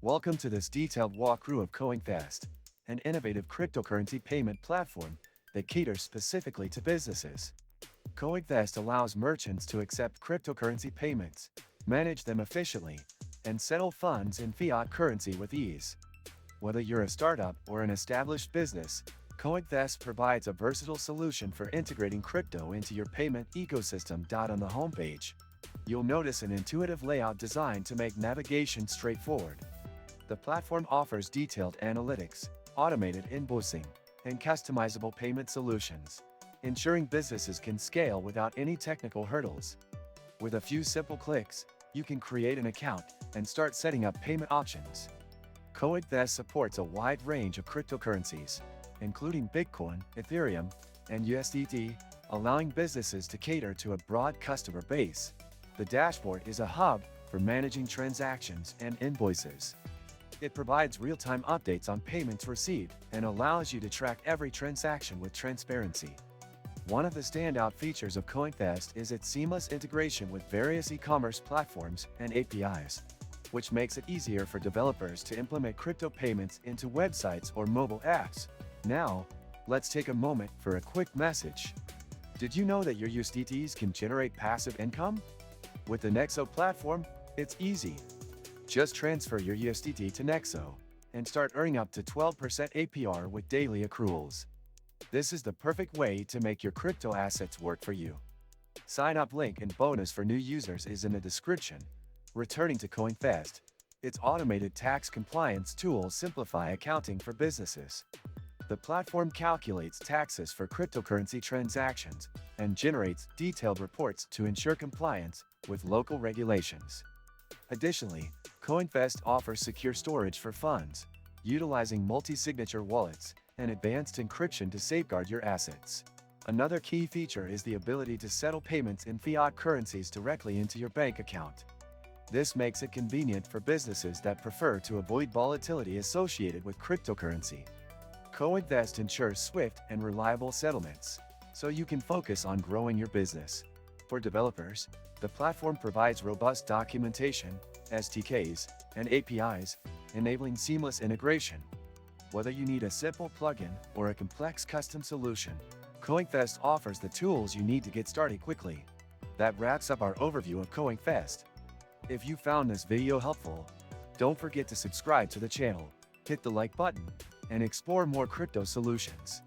Welcome to this detailed walkthrough of Coinqvest, an innovative cryptocurrency payment platform that caters specifically to businesses. Coinqvest allows merchants to accept cryptocurrency payments, manage them efficiently, and settle funds in fiat currency with ease. Whether you're a startup or an established business, Coinqvest provides a versatile solution for integrating crypto into your payment ecosystem. On the homepage, you'll notice an intuitive layout designed to make navigation straightforward. The platform offers detailed analytics, automated invoicing, and customizable payment solutions, ensuring businesses can scale without any technical hurdles. With a few simple clicks, you can create an account and start setting up payment options. Coinqvest supports a wide range of cryptocurrencies, including Bitcoin, Ethereum, and USDT, allowing businesses to cater to a broad customer base. The dashboard is a hub for managing transactions and invoices. It provides real-time updates on payments received and allows you to track every transaction with transparency. One of the standout features of Coinqvest is its seamless integration with various e-commerce platforms and APIs, which makes it easier for developers to implement crypto payments into websites or mobile apps. Now, let's take a moment for a quick message. Did you know that your USDTs can generate passive income? With the Nexo platform, it's easy. Just transfer your USDT to Nexo and start earning up to 12% APR with daily accruals. This is the perfect way to make your crypto assets work for you. Sign up link and bonus for new users is in the description. Returning to Coinqvest, its automated tax compliance tools simplify accounting for businesses. The platform calculates taxes for cryptocurrency transactions and generates detailed reports to ensure compliance with local regulations. Additionally, Coinqvest offers secure storage for funds, utilizing multi-signature wallets and advanced encryption to safeguard your assets. Another key feature is the ability to settle payments in fiat currencies directly into your bank account. This makes it convenient for businesses that prefer to avoid volatility associated with cryptocurrency. Coinqvest ensures swift and reliable settlements, so you can focus on growing your business. For developers, the platform provides robust documentation, SDKs, and APIs, enabling seamless integration. Whether you need a simple plugin or a complex custom solution, Coinqvest offers the tools you need to get started quickly. That wraps up our overview of Coinqvest. If you found this video helpful, don't forget to subscribe to the channel, hit the like button, and explore more crypto solutions.